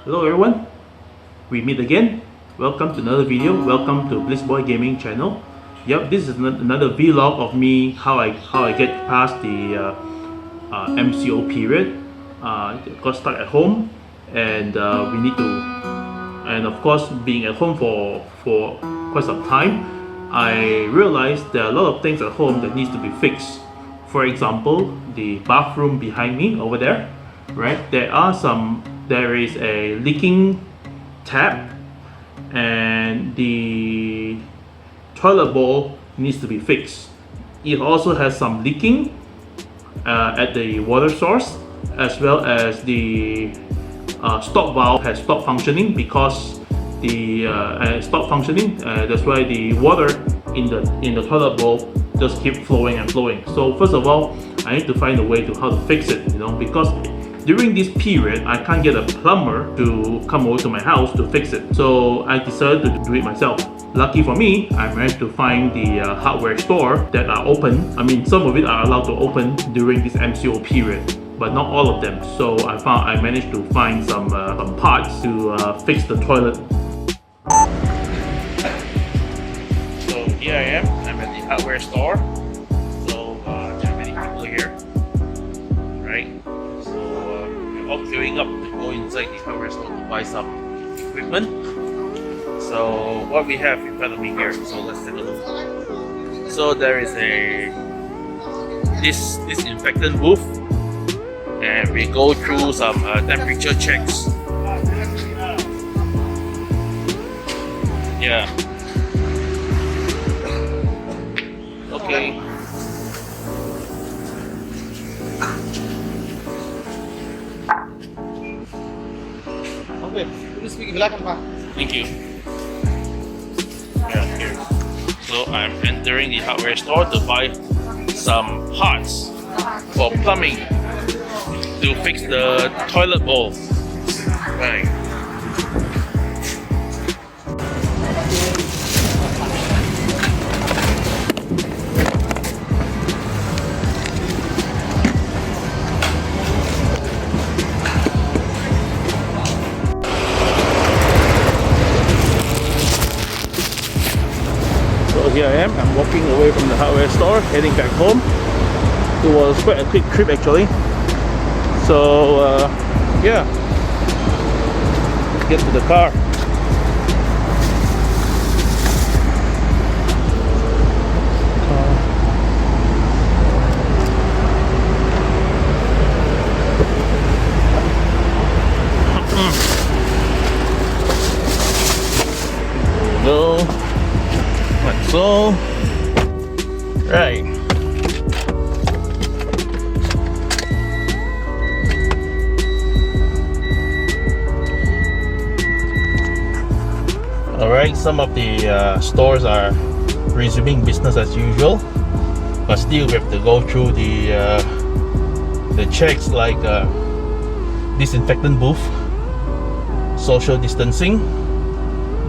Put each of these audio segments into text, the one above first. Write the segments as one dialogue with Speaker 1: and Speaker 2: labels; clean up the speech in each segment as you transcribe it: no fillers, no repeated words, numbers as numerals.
Speaker 1: Hello everyone, we meet again. Welcome to another video. Welcome to Bliss Boy Gaming channel. Yep, this is another vlog of me how I get past the MCO period. Got stuck at home, and we need to, and of course being at home for quite some time, I realized there are a lot of things at home that needs to be fixed. For example, the bathroom behind me over there, right? There is a leaking tap, and the toilet bowl needs to be fixed. It also has some leaking at the water source, as well as the stop valve has stopped functioning because that's why the water in the toilet bowl just keep flowing and flowing. So first of all, I need to find a way to how to fix it, because during this period I can't get a plumber to come over to my house to fix it. So I decided to do it myself. Lucky for me, I managed to find the hardware store that are open. I mean, some of it are allowed to open during this MCO period, but not all of them. So I managed to find some parts to fix the toilet. So here I am. I'm at the hardware store. So there are many people here, right? So we're all queuing up to go inside the hardware store to buy some equipment. So what we have in front of me here. So let's take a look. So there is this disinfectant booth, and we go through some temperature checks. Yeah. Okay.
Speaker 2: Okay, please speak silakan Pak.
Speaker 1: Thank you. Yeah, here. So I'm entering the hardware store to buy some parts for plumbing to fix the toilet bowl. Right. So here I am. I'm walking away from the hardware store, heading back home. It was quite a quick trip actually. So yeah, let's get to the car. Go like so. Right. Alright, some of the stores are resuming business as usual, but still we have to go through the checks like disinfectant booth, social distancing,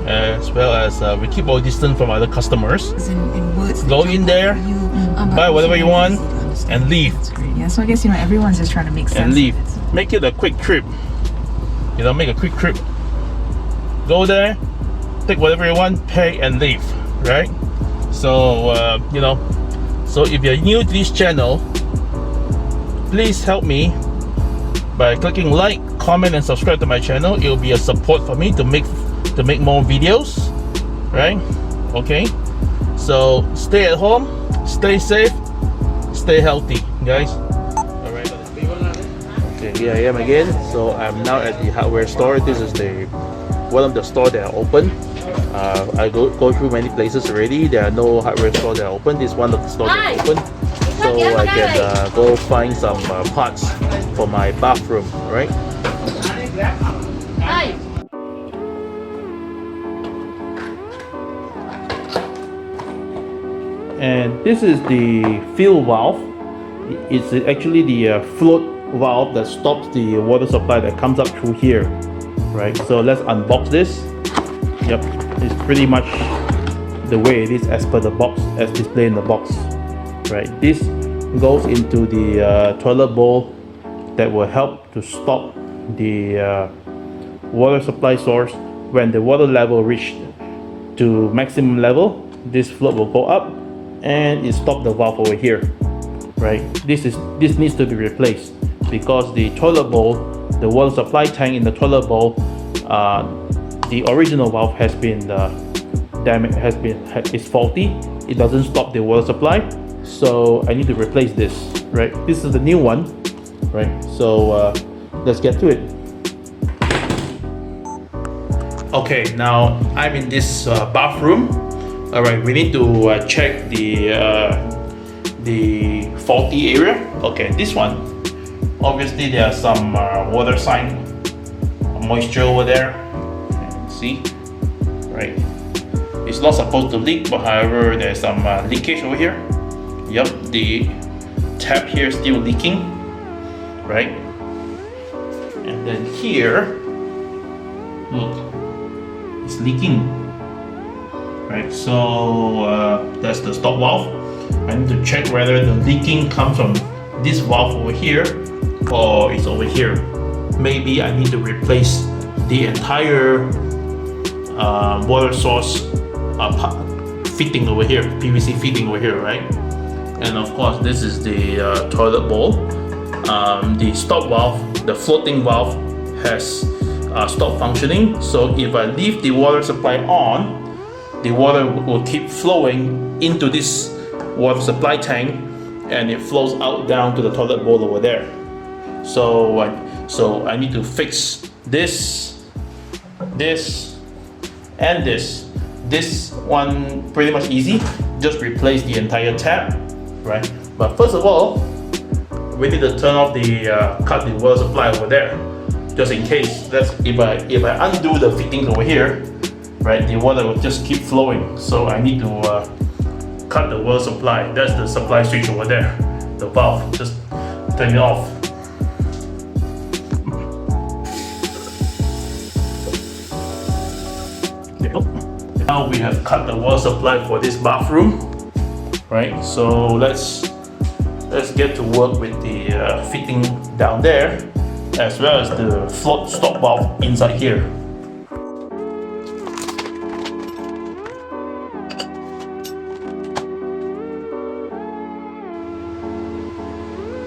Speaker 1: as well as we keep our distance from other customers. Go in there, buy whatever you want, and leave.
Speaker 3: Yeah, so I guess everyone's just trying to make sense.
Speaker 1: And leave. Make it a quick trip. Make a quick trip. Go there, take whatever you want, pay, and leave. Right? So so if you're new to this channel, please help me by clicking like, comment, and subscribe to my channel. It will be a support for me to make more videos, right? Okay, so stay at home, stay safe, stay healthy, guys. All right. Okay, here I am again. So I'm now at the hardware store. This is one of the stores that are open. I go through many places already. There are no hardware stores that are open. This is one of the stores that are open, so I can go find some parts for my bathroom, right? And this is the FillValve. It's actually the float valve that stops the water supply that comes up through here, right? So let's unbox this. Yep, it's pretty much the way it is as per the box, as displayed in the box, right? This goes into the toilet bowl that will help to stop the water supply source. When the water level reached to maximum level, this float will go up and it stops the valve over here, right? This needs to be replaced because the toilet bowl, the water supply tank in the toilet bowl, the original valve has been damaged, is faulty. It doesn't stop the water supply, so I need to replace this, right? This is the new one, right? So let's get to it. Okay, now I'm in this bathroom. All right, we need to check the faulty area. Okay, this one, obviously there are some water sign, moisture over there. See, right? It's not supposed to leak, but however, there's some leakage over here. Yep, the tap here is still leaking, right? And then here, look, it's leaking, right? So that's the stop valve. I need to check whether the leaking comes from this valve over here or it's over here. Maybe I need to replace the entire water source fitting over here, PVC fitting over here, right? And of course, this is the toilet bowl. The stop valve, the floating valve, has stopped functioning. So if I leave the water supply on, the water will keep flowing into this water supply tank, and it flows out down to the toilet bowl over there. So I need to fix this, and this. This one pretty much easy. Just replace the entire tap, right? But first of all, we need to turn off the cut the water supply over there, just in case. That's if I undo the fittings over here, right? The water will just keep flowing. So I need to cut the water supply. That's the supply switch over there, the valve. Just turn it off. Now we have cut the water supply for this bathroom, right? So let's get to work with the fitting down there, as well as the float stop valve inside here.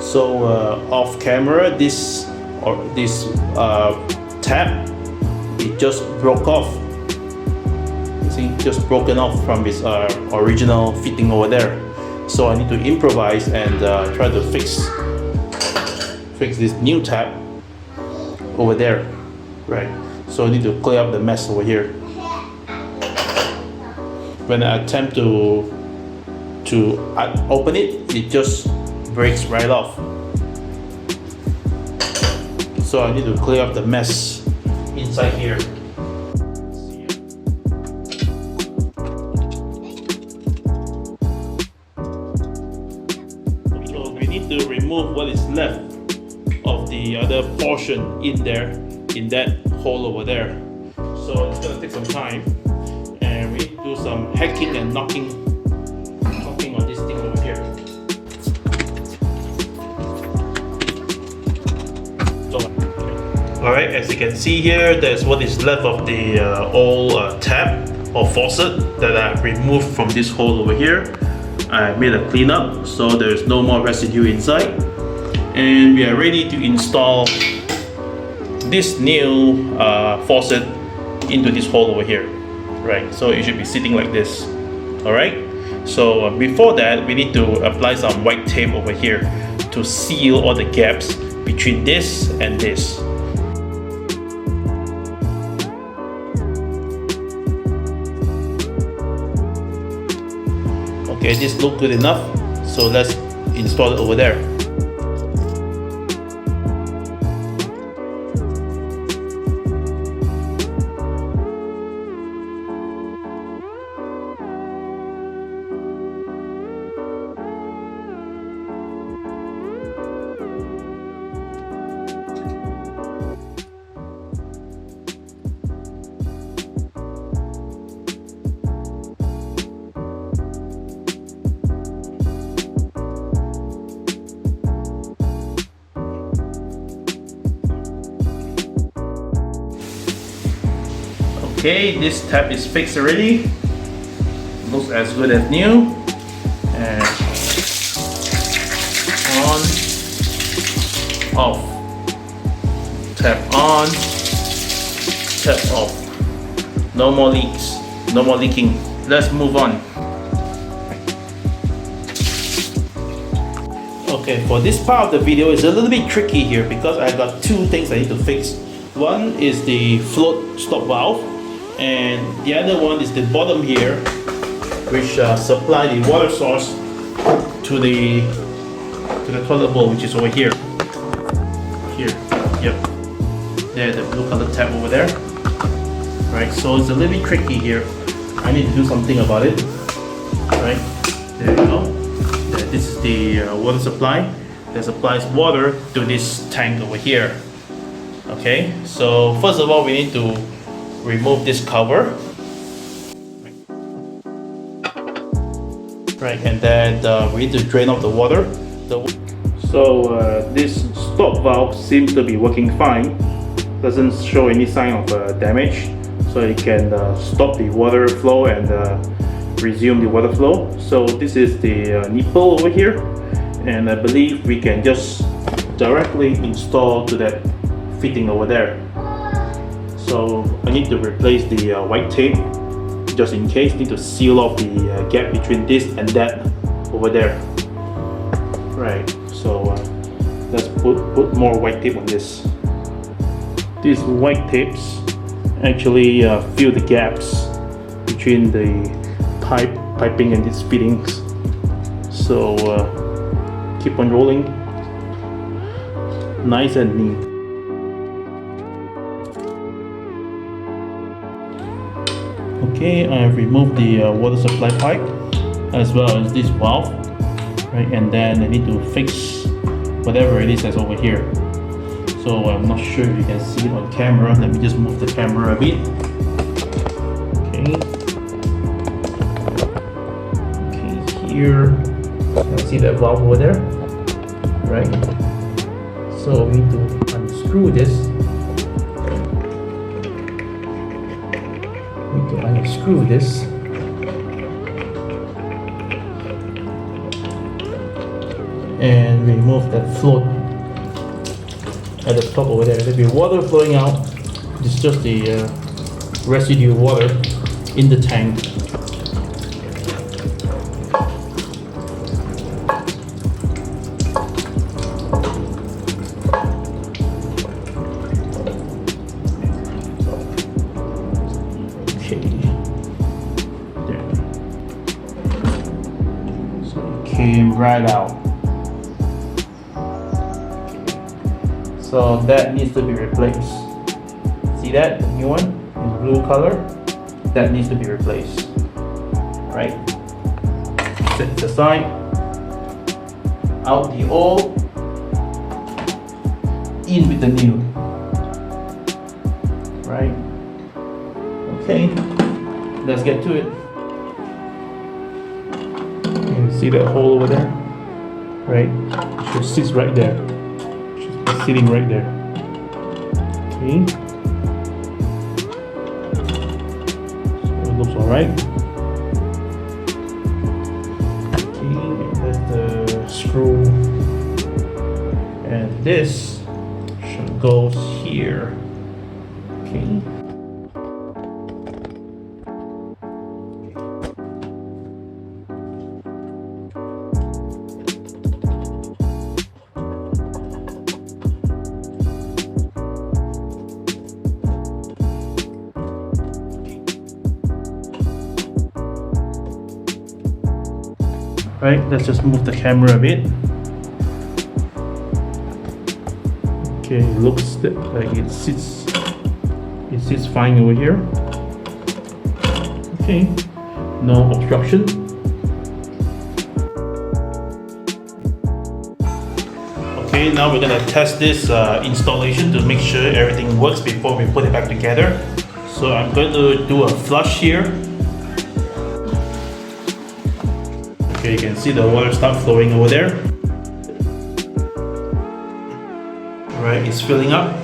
Speaker 1: So off camera, this tab, it just broke off. See, just broken off from its original fitting over there. So I need to improvise and try to fix this new tab over there, right? So I need to clear up the mess over here. When I attempt to open it, it just breaks right off. So I need to clear up the mess inside here. To remove what is left of the other portion in there, in that hole over there. So it's gonna take some time, and we need to do some hacking and knocking on this thing over here. So, alright, as you can see here, that's what is left of the old tap or faucet that I removed from this hole over here. I made a cleanup, so there's no more residue inside, and we are ready to install this new faucet into this hole over here, right? So it should be sitting like this. All right, so before that, we need to apply some white tape over here to seal all the gaps between this and this. Okay, this looks good enough, so let's install it over there. Okay, this tap is fixed already. Looks as good as new. And on, off, tap on, tap off. No more leaks, no more leaking. Let's move on. Okay, for this part of the video it's a little bit tricky here because I got two things I need to fix. One is the float stop valve, and the other one is the bottom here, which supply the water source to the toilet bowl, which is over here. Here, yep. There, the blue color tab over there. Right, so it's a little bit tricky here. I need to do something about it. Right, there you go. This is the water supply that supplies water to this tank over here. Okay, so first of all we need to remove this cover. Right, and then we need to drain off the water. So this stop valve seems to be working fine. Doesn't show any sign of damage. So it can stop the water flow and resume the water flow. So this is the nipple over here, and I believe we can just directly install to that fitting over there. So I need to replace the white tape just in case. Need to seal off the gap between this and that over there. Right, so let's put more white tape on this. These white tapes actually fill the gaps between the piping and these fittings. So keep on rolling, nice and neat. Okay, I have removed the water supply pipe as well as this valve, right? And then I need to fix whatever it is that's over here. So I'm not sure if you can see it on camera. Let me just move the camera a bit. Okay. Here, you can see that valve over there, right? So we need to unscrew this. We need to unscrew this. And remove that float at the top over there. There'll be water flowing out. It's just the residue water in the tank. Came right out. So that needs to be replaced. See that? The new one in blue color? That needs to be replaced. Right? Set it aside. Out the old. In with the new. Right? Okay. Let's get to it. See that hole over there? Right? It just sits right there. It's sitting right there. Okay. So it looks alright. Okay, that's the screw. And this should go here. Okay. Right, let's just move the camera a bit. Okay, it looks like it sits fine over here. Okay, no obstruction. Okay, now we're gonna test this installation to make sure everything works before we put it back together. So I'm going to do a flush here. Okay, you can see the water start flowing over there. Alright, it's filling up.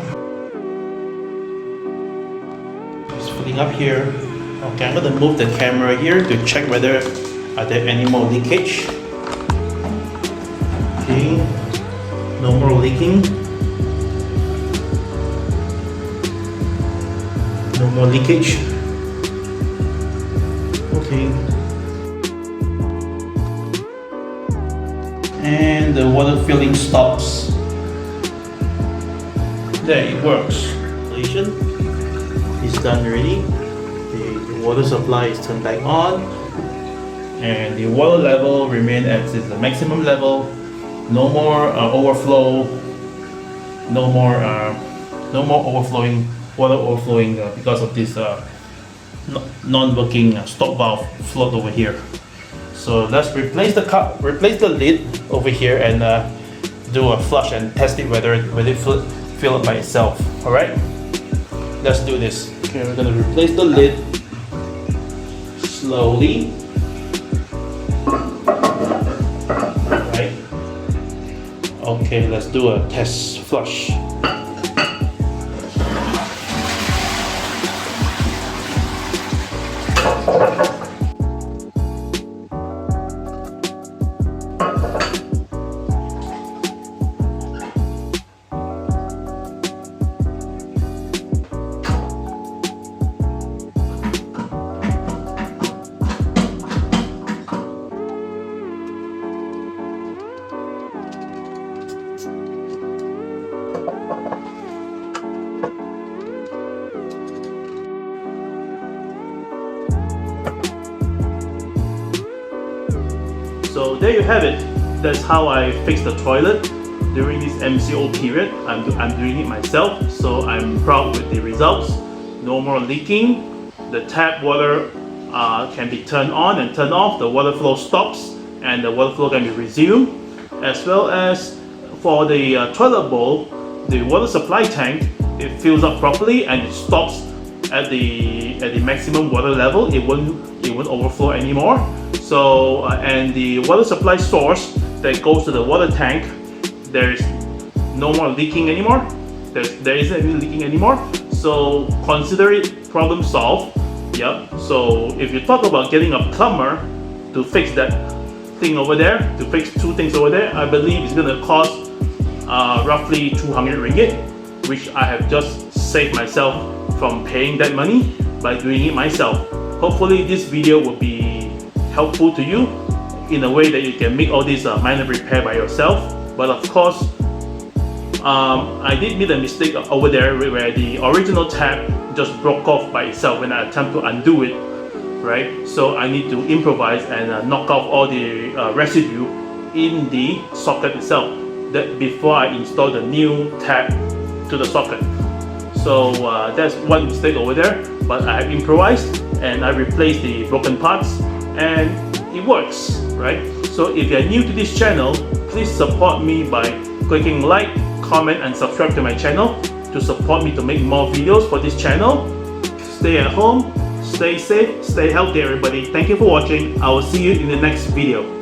Speaker 1: It's filling looking up here. Okay, I'm gonna move the camera here to check whether are there any more leakage. Okay, no more leaking. No more leakage. Okay. And the water filling stops. There, it works. Installation is done already. The water supply is turned back on, and the water level remains at the maximum level. No more overflow. No more overflowing. Water overflowing because of this non-working stop valve float over here. So let's replace the lid over here and do a flush and test it whether it fill up by itself. All right, let's do this. Okay, we're gonna replace the lid slowly. All right. Okay, let's do a test flush. So there you have it. That's how I fixed the toilet during this MCO period. I'm doing it myself, so I'm proud with the results. No more leaking. The tap water can be turned on and turned off. The water flow stops and the water flow can be resumed. As well as for the toilet bowl, the water supply tank, it fills up properly and it stops at the maximum water level. It won't overflow anymore. So and the water supply source that goes to the water tank, there is no more leaking anymore. There isn't any leaking anymore. So consider it problem solved. Yep. So if you talk about getting a plumber to fix that thing over there, to fix two things over there, I believe it's gonna cost roughly 200 ringgit, which I have just saved myself from paying that money by doing it myself. Hopefully this video will be helpful to you in a way that you can make all these minor repair by yourself. But of course, I did make a mistake over there where the original tap just broke off by itself when I attempt to undo it, right? So I need to improvise and knock off all the residue in the socket itself that before I install the new tap to the socket. So that's one mistake over there, but I have improvised and I replaced the broken parts and it works, right? So if you're new to this channel, please support me by clicking like, comment and subscribe to my channel to support me to make more videos for this channel. Stay at home, stay safe, stay healthy everybody. Thank you for watching. I will see you in the next video.